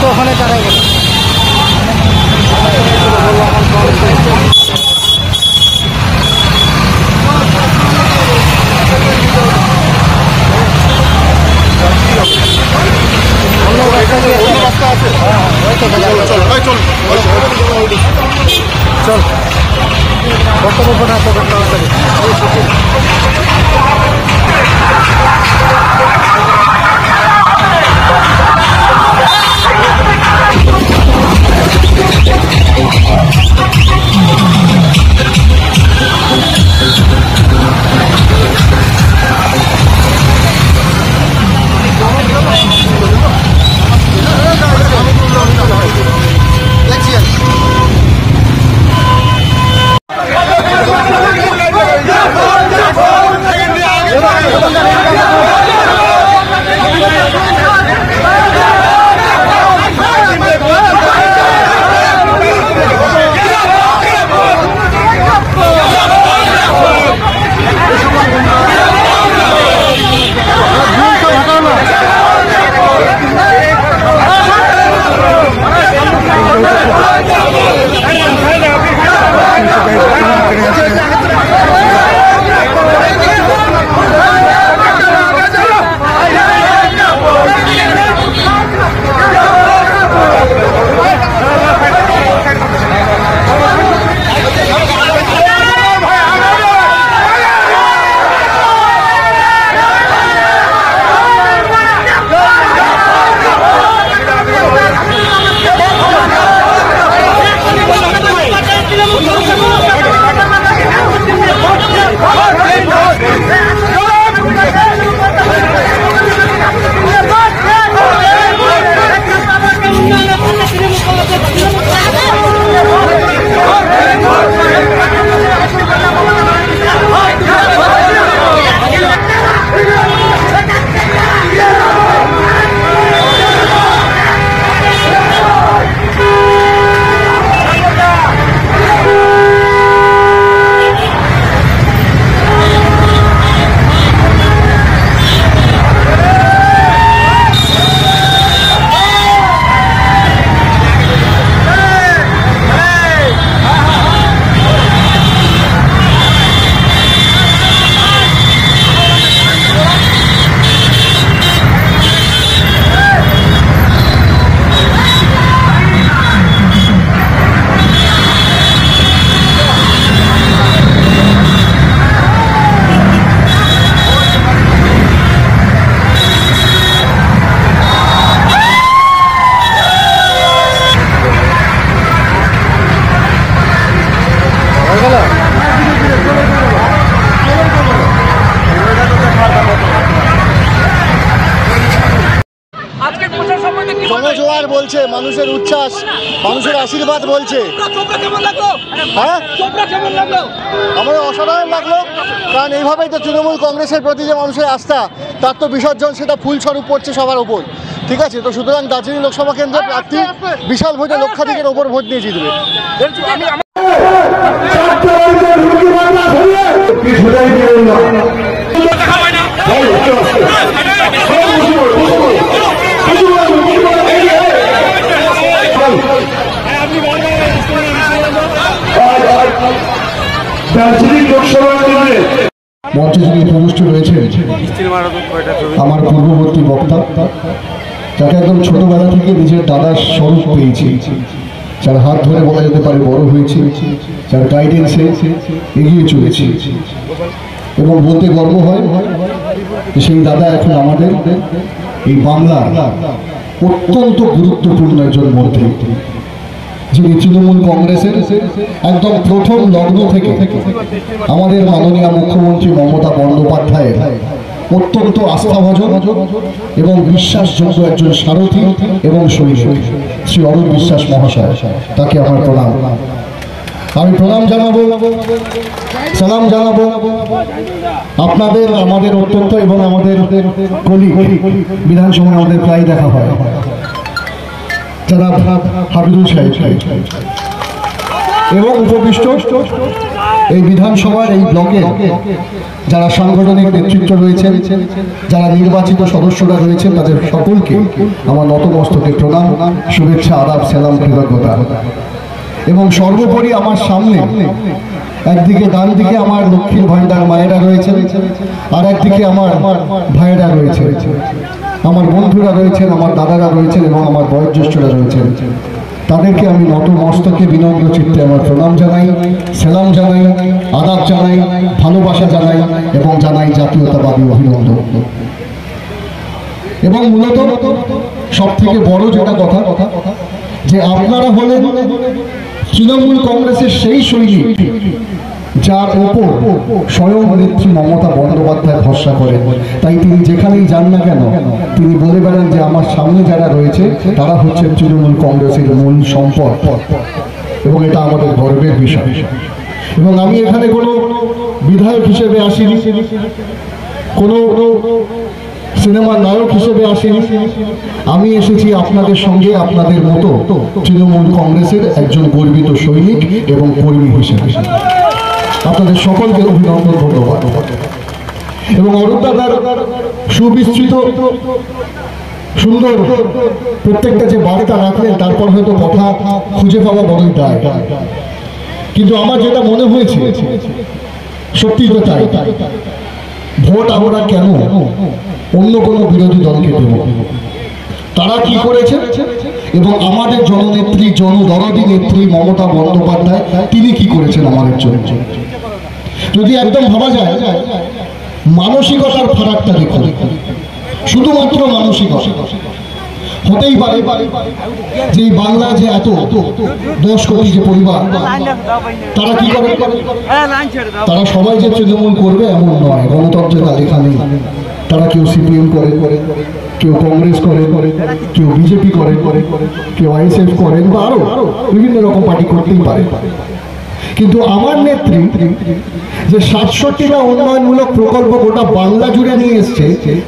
তো ওখানে দাঁড়ায় গেল। চল বক্তব্য না তো তাড়াতাড়ি। জনজোয়ার বলছে, মানুষের উচ্ছ্বাস, মানুষের আশীর্বাদ বলছে। হ্যাঁ, আমাদের অসাধারণ লাগলো, কারণ এইভাবেই তো তৃণমূল কংগ্রেসের প্রতি যে মানুষের আস্থা, তার তো বিসর্জন সেটা ফুলস্বরূপ পড়ছে সবার ওপর। ঠিক আছে, তো সুতরাং দার্জিলিং লোকসভা কেন্দ্রের প্রার্থী বিশাল ভোটে লক্ষাধিকের ওপর ভোট নিয়ে জিতবে। মঞ্চে যিনি উপবিষ্ট রয়েছেন আমার পূর্ববর্তী বক্তা, যাকে একদম ছোটবেলা থেকে নিজের দাদার স্বরূপ পেয়েছি, যার হাত ধরে বলা যেতে পারে বড় হয়েছে, যার গাইডেন্সে এগিয়ে চলেছি, এবং বলতে গর্ব হয় সেই দাদা এখন আমাদের এই বাংলার অত্যন্ত গুরুত্বপূর্ণ একজন মন্ত্রী, যিনি তৃণমূল কংগ্রেসের একদম প্রথম লগ্ন থেকে আমাদের মাননীয় মুখ্যমন্ত্রী মমতা বন্দ্যোপাধ্যায়ের অত্যন্ত আস্থাভাজন এবং বিশ্বাসযোগ্য একজন সারথী এবং সৈনিক শ্রী অরূপ বিশ্বাস মহাশয়। তাকে আমার প্রণাম। আমি প্রণাম জানাবো, সালাম জানাবো আপনাদের, আমাদের অত্যন্ত এবং আমাদের কলিগ, বিধানসভায় আমাদের প্রায় দেখা হয়, যারা হাবিবুল সাহেব এবং উপবিষ্ট এই বিধানসভার এই ব্লকের যারা সাংগঠনিক নেতৃত্ব রয়েছেন, যারা নির্বাচিত সদস্যরা রয়েছেন, তাদের সকলকে আমার নতমস্তকে প্রণাম, শুভেচ্ছা, আদাব, সালাম, কৃতজ্ঞতা। এবং সর্বোপরি আমার সামনে একদিকে ডান দিকে আমার লক্ষ্মীর ভান্ডার মায়েরা রয়েছেন, আর একদিকে আমার ভাইয়েরা রয়েছে, আমার বন্ধুরা রয়েছেন, আমার দাদারা রয়েছেন এবং আমার বয়োজ্যেষ্ঠরা রয়েছেন। তাদেরকে আমি নতমস্তকে বিনম্র চিত্তে আমার প্রণাম জানাই, সালাম জানাই, আদাব জানাই, ভালোবাসা জানাই এবং জানাই জাতীয়তাবাদী অভিনন্দন। এবং মূলত সব থেকে বড় যেটা কথা যে আপনারা হলেন তৃণমূল কংগ্রেসের সেই সৈনিক যার ওপর স্বয়ং নেত্রী মমতা বন্দ্যোপাধ্যায় ভরসা করেন। তাই তিনি যেখানেই যান না কেন তিনি বলে বেড়ান যে আমার সামনে যারা রয়েছে তারা হচ্ছে তৃণমূল কংগ্রেসের মূল সম্পদ, এবং এটা আমাদের গর্বের বিষয়। এবং আমি এখানে কোনো বিধায়ক হিসেবে আসিনি, কোনো সিনেমার নায়ক হিসেবে আসেনি, আমি এসেছি আপনাদের সঙ্গে আপনাদের মতো তৃণমূল কংগ্রেসের একজন গর্বিত সৈনিক এবং কর্মী হিসেবে। আপনাদের সকলকে অভিনন্দন, ধন্যবাদ। এবং অরুণ দাদার সুবিস্তৃত সুন্দর প্রত্যেকটা যে বার্তা রাখলেন তারপর হয়তো কথা খুঁজে পাওয়া বড়ই দায়, কিন্তু আমার যেটা মনে হয়েছে সত্যি তো তাই। ভোট আমরা কেন অন্য কোনো বিরোধী দলকে দেব? তারা কি করেছে এবং আমাদের জননেত্রী, জনদরদী নেত্রী মমতা বন্দ্যোপাধ্যায় তিনি কি করেছেন আমাদের জন্য? যদি একদম ভাবা যায় মানসিকতার ফারাকটা দেখুন, শুধুমাত্র মানসিকতা। হতেই পারে যে বাংলা যে এত 10 কোটি যে পরিবার, তারা কি করে? তারা সবাই যে তৃণমূল করবে এমন নয়, গণতন্ত্রের লেখা নেই। তারা কেউ সিপিএম করে, কেউ কংগ্রেস করে, কেউ বিজেপি করে, কেউ আইএসএফ করেন বা আরো বিভিন্ন রকম পার্টি করতেই পারে। কিন্তু আমার নেত্রী যে 67টা উন্নয়নমূলক প্রকল্প গোটা বাংলা জুড়ে নিয়ে এসছে,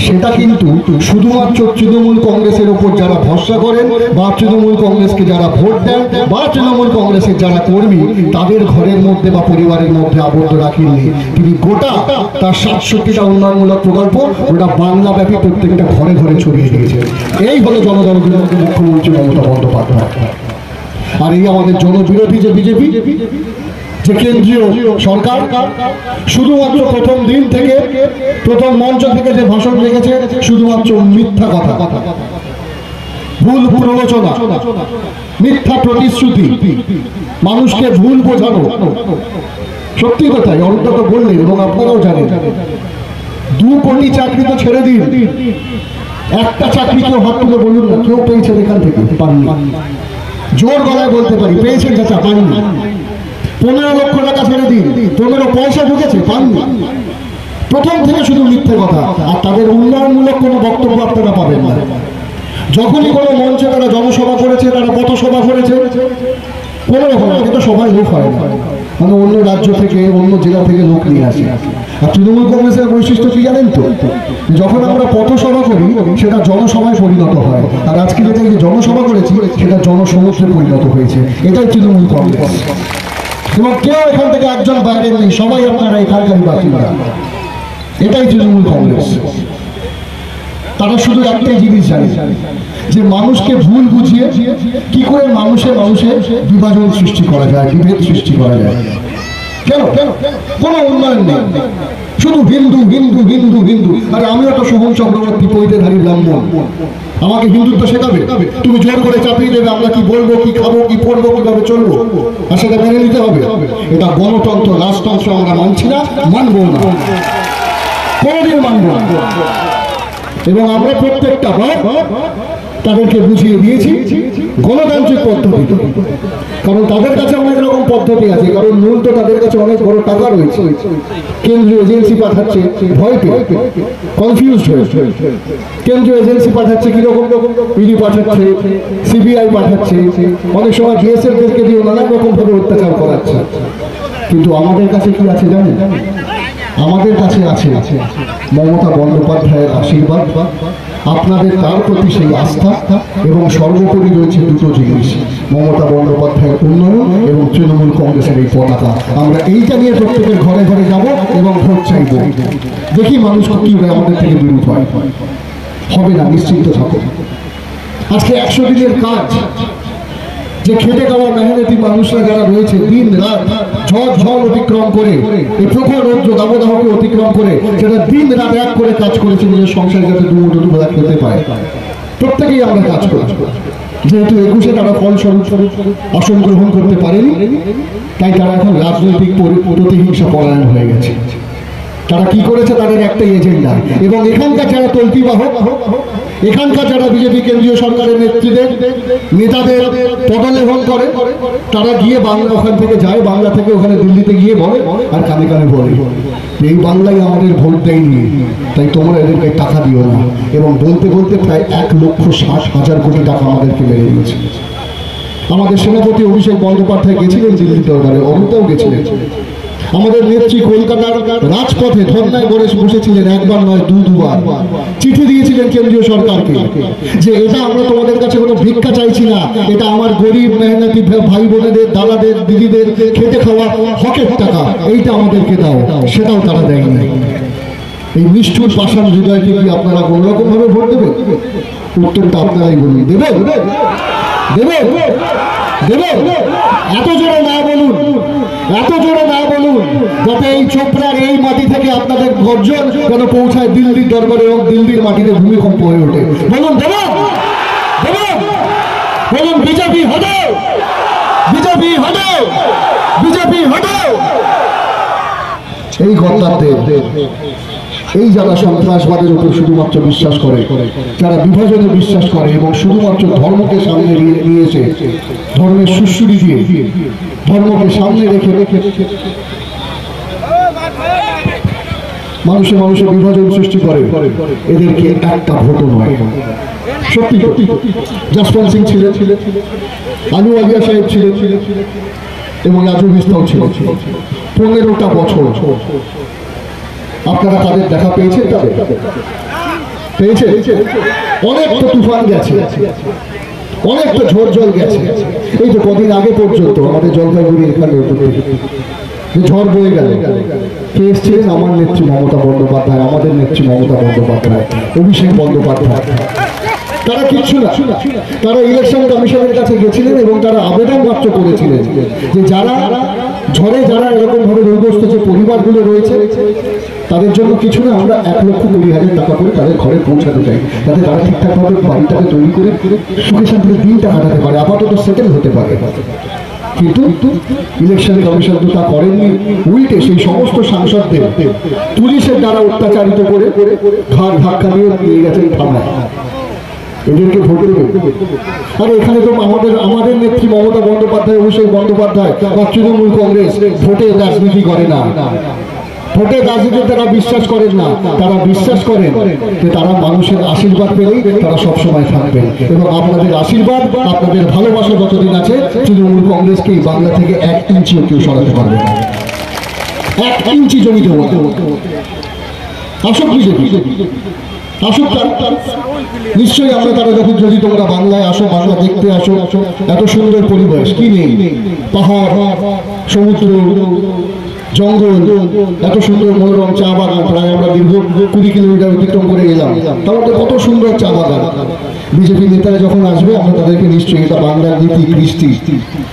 সেটা কিন্তু শুধুমাত্র তৃণমূল কংগ্রেসের উপর যারা ভরসা করেন বা তৃণমূল কংগ্রেসকে যারা ভোট দেন বা তৃণমূল কংগ্রেসের যারা কর্মী তাদের ঘরের মধ্যে বা পরিবারের মধ্যে আবদ্ধ রাখেননি। তিনি গোটা তার 67টা উন্নয়নমূলক প্রকল্প গোটা বাংলা ব্যাপী প্রত্যেকটা ঘরে ঘরে ছড়িয়ে দিয়েছেন। এই হলো জনদরদী মুখ্যমন্ত্রী মমতা বন্দ্যোপাধ্যায়। আর এই আমাদের জনবিরোধী যে বিজেপি, যে কেন্দ্রীয় সরকার, শুধুমাত্র প্রথম দিন থেকে প্রথম মঞ্চ থেকে যে ভাষণ রেখেছে শুধুমাত্র মিথ্যা কথা, ভুল প্ররোচনা, মিথ্যা প্রতিশ্রুতি, মানুষকে ভুল বোঝানো। সত্যি কথাই অরুণদা তো বললেন এবং আপনারাও জানেন, 2 কোটি চাকরি তো ছেড়ে দিন, একটা চাকরি কেউ হাত তুলে বলুন না কেউ পেয়েছেন এখান থেকে? পাননি। জোর গলায় বলতে পারি পেয়েছেন চাচা? পাননি। 15 লক্ষ টাকা ছেড়ে দিন, 15 পয়সা ঢুকেছে? পাননি। প্রথম থেকে শুধু মিথ্যে কথা, আর তাদের উন্নয়নমূলক কোনো বক্তব্য আপনারা পাবেন না। যখনই কোনো মঞ্চে তারা জনসভা করেছে, তারা পথসভা করেছে, কোনো রকম আগে তো সবাই লোক হয় না, মানে অন্য রাজ্য থেকে অন্য জেলা থেকে লোক নিয়ে আসে। আর তৃণমূল কংগ্রেসের বৈশিষ্ট্য কি জানেন তো? যখন আমরা পথসভা করি সেটা জনসভায় পরিণত হয়, আর আজকে যেটা এই জনসভা করেছি সেটা জনসমুদ্রে পরিণত হয়েছে। এটাই তৃণমূল কংগ্রেস। এবং কেউ এখান থেকে একজন বাইরের নেই, সবাই আপনারা এখানকারই বাসিন্দা। এটাই তৃণমূল কংগ্রেস। তারা শুধু একটাই জিনিস জানে যে মানুষকে ভুল বুঝিয়ে কি করে মানুষে বিভাজন সৃষ্টি করা যায়, বিভেদ সৃষ্টি করা যায়। কেন কোনো উন্নয়ন নেই, শুধু হিন্দু হিন্দু হিন্দু হিন্দু। আরে আমি একটা সোহম চক্রবর্তী পৈতেধারী ব্রাহ্মণ, আমাকে হিন্দুত্ব শেখাবে? তুমি জোর করে চাপিয়ে দেবে আমরা কি বলবো, কি খাবো, কি পড়বো, কিভাবে চলবো, আর সেটা মেনে নিতে হবে। এটা গণতন্ত্র, রাজতন্ত্র আমরা মানছি না, মানবো না, কোনোদিন মানবো না। এবং আমরা প্রত্যেকটা তাদেরকে বুঝিয়ে দিয়েছি গণতান্ত্রিক পদ্ধতি, কারণ তাদের কাছে অনেক রকম পদ্ধতি আছে, কারণ মূল তো তাদের কাছে অনেক বড় টাকা রয়েছে। কেন্দ্রীয় এজেন্সি পাঠাচ্ছে ভয় পেয়ে, কনফিউজ হয়ে। কেন্দ্রীয় এজেন্সি পাঠাচ্ছে কিরকম, ইডি পাঠাচ্ছে, সিবিআই পাঠাচ্ছে, অনেক সময় বিএসএফদেরকে দিয়ে নানান রকম ভাবে অত্যাচার করাচ্ছে। কিন্তু আমাদের কাছে কি আছে জানেন? আমাদের কাছে আছে মমতা বন্দ্যোপাধ্যায়ের আশীর্বাদ, আপনাদের তার প্রতি সেই আস্থা, এবং সর্বোপরি রয়েছে দুটো জিনিস, মমতা বন্দ্যোপাধ্যায়ের উন্নয়ন এবং তৃণমূল কংগ্রেসের এই পতাকা। আমরা এইটা নিয়ে প্রত্যেকের ঘরে ঘরে যাব এবং ভোট চাইব। দেখি মানুষ কি আমাদের থেকে বিরূপ হয়। হবে না, নিশ্চিন্ত থাকো। আজকে 100 দিনের কাজ, যে খেটে খাওয়া মেহনতি মানুষরা যারা রয়েছে, দিন রাত ঝড় ঝড় অতিক্রম করে, এই প্রখর রৌদ্র দাবদাহকে অতিক্রম করে, সেটা দিন রাত এক করে কাজ করেছে নিজের সংসার যাতে দুমুঠো দুবেলা খেতে পায়। প্রত্যেকেই আমরা কাজ করছি। যেহেতু 21-এ তারা ফলস্বরূপ আসন গ্রহণ করতে পারেনি, তাই তারা এখন রাজনৈতিক প্রতিহিংসা পরায়ণ হয়ে গেছে। তারা কি করেছে, তাদের একটাই এজেন্ডা। এবং এখানকার যারা তল্পিবাহক, এখানকার যারা বিজেপি কেন্দ্রীয় সরকারের নেতৃত্বে নেতাদের পদলেহন করে, তারা গিয়ে বাংলা ওখান থেকে যায়, বাংলা থেকে ওখানে দিল্লিতে গিয়ে বলে আর কানে কানে বলে এই বাংলায় আমাদের ভোট দেয়নি, তাই তোমরা এদেরকে টাকা দিও না। এবং বলতে বলতে প্রায় 1,60,000 কোটি টাকা আমাদেরকে মেরে দিয়েছে। আমাদের সেনাপতি অভিষেক বন্দ্যোপাধ্যায় গেছিলেন দিল্লি দরবারে, অমিতাও গেছিলেন। আমাদের নেত্রী কলকাতার রাজপথে ধর্নায় বসেছিলেন, একবার নয় দুবার। চিঠি দিয়েছিলেন কেন্দ্রীয় সরকারকে যে এটা আমরা তোমাদের কাছে কোনো ভিক্ষা চাইছি না, এটা আমার গরিব মেহনতি ভাই বোনেদের, দাদাদের, দিদিদের খেটে খাওয়া হকের টাকা, এইটা আমাদেরকে দাও। সেটাও তারা দেয়নি। এই নিষ্ঠুর পাষাণ হৃদয়কে কি আপনারা কোনো রকম ভাবে ভোট দেবেন? উত্তরটা আপনারাই বলুন। দেবে দেবে দেবে? এত জোরে না বলুন, এত জোরে না বলুন, যাতে এই চোপড়ার এই মাটি থেকে আপনাদের গর্জন যেন পৌঁছায় দিল্লির দরবারে এবং দিল্লির মাটিতে ভূমিকম্প হয়ে ওঠে। বলুন দেবে দেবে? বলুন বিজেপি হটাও, বিজেপি হটাও, বিজেপি হটাও। এই গদ্দারদের, এই যারা সন্ত্রাসবাদের উপর শুধুমাত্র বিশ্বাস করে, যারা বিভাজনে বিশ্বাস করে এবং শুধুমাত্র ধর্মকে সামনে নিয়ে এসে ধর্মের সুশ্রুতি দিয়ে ধর্মকে সামনে রেখে মানুষে মানুষে বিভাজন সৃষ্টি করে, এদেরকে একটা ভোটও নয়। সত্যি সত্যি জসবন্ত সিং ছিলেন, আলুওয়ালিয়া সাহেব ছিলেন এবং রাজু বিস্তাও ছিলেন। 15টা বছর আপনারা তাদের দেখা পেয়েছেন? পেয়েছে? অনেক তো তুফান গেছে, অনেক তো ঝড় জল গেছে। এই তো কদিন আগে পর্যন্ত আমাদের জলপাইগুড়ি এখানে ঝড় বয়ে গেল। কে এসেছিলেন? আমার নেত্রী মমতা বন্দ্যোপাধ্যায়, আমাদের নেত্রী মমতা বন্দ্যোপাধ্যায়, অভিষেক বন্দ্যোপাধ্যায়। তারা কিচ্ছু না, তারা ইলেকশন কমিশনের কাছে গেছিলেন এবং তারা আবেদন মাত্র করেছিলেন যে যারা ঝড়ে, যারা এরকম ভাবে রোগগ্রস্ত যে পরিবারগুলো রয়েছে, তাদের জন্য কিছু না, আমরা 1,20,000 টাকা করে তাদের ঘরে পৌঁছাতে চাই, যাতে তারা ঠিকঠাকভাবে বাড়িটাকে তৈরি করে সুখে শান্তিতে দিনটা কাটাতে পারে, আপাতত সেটেল হতে পারে। কিন্তু ইলেকশন কমিশন তো তা করেননি। উল্টে সেই সমস্ত সাংসদদের পুলিশের দ্বারা অত্যাচারিত করে ঘাড় ধাক্কা দিয়ে গেছেন থানায়। এদেরকে ভোট দেবে? আর এখানে তো আমাদের নেত্রী মমতা বন্দ্যোপাধ্যায়, অভিষেক বন্দ্যোপাধ্যায় বা তৃণমূল কংগ্রেস ভোটে রাজনীতি করে না, ভোটে রাজনীতিতে তারা বিশ্বাস করেন না। তারা বিশ্বাস করেন যে তারা মানুষের আশীর্বাদ পেলেই তারা সবসময় থাকবেন। এবং আপনাদের আশীর্বাদ, আপনাদের ভালোবাসা যতদিন আছে, তৃণমূল কংগ্রেসকে এই বাংলা থেকে 1 ইঞ্চিও কেউ সরাতে পারবে না। 1 ইঞ্চি জমি দেব না। আসুক বিজেপি, আসুক, নিশ্চয়ই আমরা তারা যখন, যদি তোমরা বাংলায় আসো, বাংলা দেখতে আসো, এত সুন্দর পরিবেশ কি নেই, পাহাড়, সমুদ্র, জঙ্গল, এত সুন্দর মনোরম চা বাগান, প্রায় আমরা দীর্ঘ 20 কিলোমিটার অতিক্রম করে এলাম, তাহলে কত সুন্দর চা বাগান। বিজেপি নেতারা যখন আসবে আমরা তাদেরকে নিশ্চয়ই, এটা বাংলার নীতি, কৃষ্টি,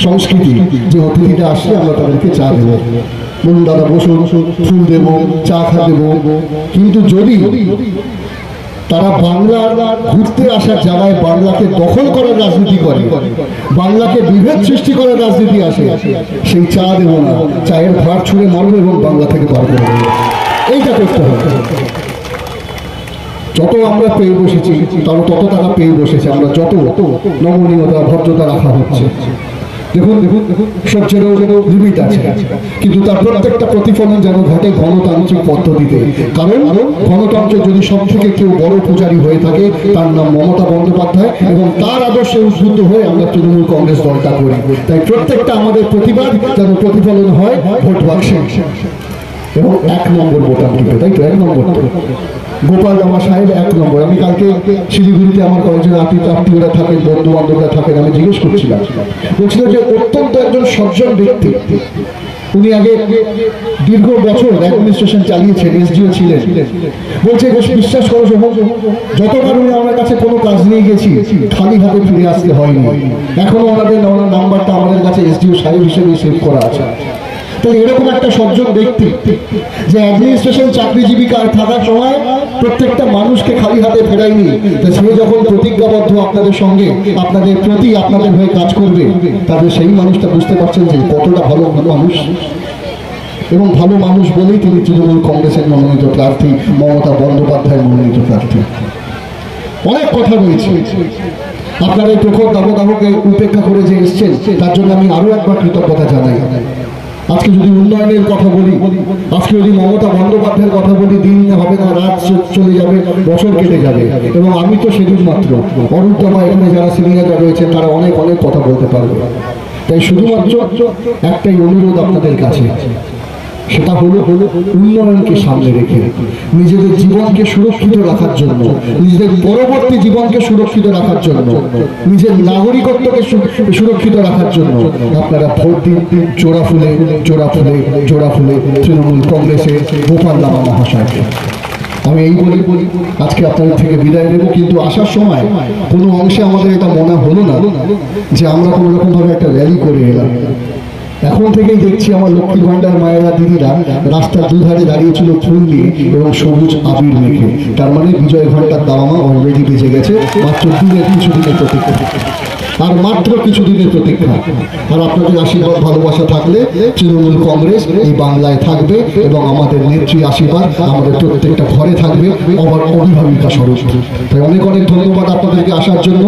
সংস্কৃতি, যে অতিথিটা আসলে আমরা তাদেরকে চা দেবো, বলুন দাদা বসুন, ফুল দেবো, চা খা দেবো। কিন্তু যদি তারা বাংলার ঘুরতে আসার জায়গায় বাংলাকে দখল করার রাজনীতি করে, বাংলাকে বিভেদ সৃষ্টি করার রাজনীতি আসে, সেই চা দেব না, চায়ের ভার ছুঁড়ে মারবো এবং বাংলা থেকে বার করে দেবো। এইটা করতে হবে। যত আমরা পেয়ে বসেছি, তত তারা পেয়ে বসেছে। আমরা যত নমনীয়তা, ভদ্রতা রাখা হচ্ছে, দেখুন সবচেয়েও লিমিট আছে, কিন্তু তার প্রত্যেকটা প্রতিফলন যেন ঘটে গণতান্ত্রিক পদ্ধতিতে। কারণ গণতন্ত্রের যদি সব থেকে কেউ বড় পূজারী হয়ে থাকে, তার নাম মমতা বন্দ্যোপাধ্যায়, এবং তার আদর্শে উদ্বুদ্ধ হয়ে আমরা তৃণমূল কংগ্রেস দলটা করি। তাই প্রত্যেকটা আমাদের প্রতিবাদ যেন প্রতিফলন হয় ভোট বাক্সে। এবং 1 নম্বর বোতাম টিপে, তাই তো 1 নম্বর তো গোপাল লামা সাহেব 1 নম্বর। আমি কালকে শিলিগুড়িতে আমার কয়েকজন আত্মীয়রা থাকেন, বন্ধু বান্ধবরা থাকেন, আমি জিজ্ঞেস করছিলাম, বলছিল যে অত্যন্ত একজন সজ্জন ব্যক্তি। উনি আগে দীর্ঘ বছর অ্যাডমিনিস্ট্রেশন চালিয়েছেন, এসডিও ছিলেন। বলছে বিশ্বাস করো যতবার উনি আমার কাছে কোনো কাজ নিয়ে গেছি খালি হাতে ফিরে আসতে হয়নি। এখনো ওনার নাম্বারটা আমাদের কাছে এসডিও সাহেব হিসেবে সেভ করা আছে। তো এরকম একটা সজ্জন ব্যক্তি যে অ্যাডমিনিস্ট্রেশন চাকরিজীবী থাকার সময় প্রত্যেকটা মানুষকে খালি হাতে ফেরায়নি, তো সে যখন প্রতিজ্ঞাবদ্ধ আপনাদের সঙ্গে, আপনাদের প্রতি, আপনাদের হয়ে কাজ করবে, তাহলে সেই মানুষটা বুঝতে পারছেন যে কতটা ভালো মানুষ। এবং ভালো মানুষ বলেই তিনি তৃণমূল কংগ্রেসের মনোনীত প্রার্থী, মমতা বন্দ্যোপাধ্যায়ের মনোনীত প্রার্থী। অনেক কথা রয়েছে, আপনারা এই প্রখর দাবদাহকে উপেক্ষা করে যে এসছেন তার জন্য আমি আরো একবার কৃতজ্ঞতা জানাই। আজকে যদি উন্নয়নের কথা বলি, আজকে যদি মমতা বন্দ্যোপাধ্যায়ের কথা বলি, দিন হবে না, রাত চলে যাবে, বছর কেটে যাবে। এবং আমি তো সেদিন মাত্র, অরুণদা এখানে যারা সিনিয়ররা রয়েছেন তারা অনেক অনেক কথা বলতে পারবে। তাই শুধুমাত্র একটাই অনুরোধ আপনাদের কাছে, সেটা হলো উন্নয়নকে সামনে রেখে নিজেদের জীবনকে সুরক্ষিত রাখার জন্য, নিজেদের পরবর্তী জীবনকে সুরক্ষিত রাখার জন্য, নিজের নাগরিকত্বকে সুরক্ষিত রাখার জন্য আপনারা ভোট দিন জোড়া ফুলে জোড়া ফুলে জোড়া ফুলে তৃণমূল কংগ্রেসের গোপাল লামা মহাশয়কে। আমি এই বলি আজকে আপনাদের থেকে বিদায় নেব। কিন্তু আসার সময় কোনো অংশে আমাদের এটা মনে হলো না যে আমরা কোনো রকম ভাবে একটা র্যালি করে এলাম। এখন থেকেই দেখছি আমার লক্ষ্মী ভান্ডার মায়েরা, দিদিরা রাস্তার দুধারে দাঁড়িয়েছিল ফুল নিয়ে এবং সবুজ আবির মেখে। তার মানে বিজয় ঘন্টার দাওয়া অলরেডি বেজে গেছে। মাত্র কিছুদিনের প্রতীক্ষা, আর মাত্র কিছুদিনের প্রতীক্ষা। আর আপনাদের আশীর্বাদ ভালোবাসা থাকলে তৃণমূল কংগ্রেস এই বাংলায় থাকবে এবং আমাদের নেত্রী আশীর্বাদ আমাদের প্রত্যেকটা ঘরে থাকবে, আবার অভিভাবিকা স্বরূপ। তাই অনেক অনেক ধন্যবাদ আপনাদেরকে আসার জন্য।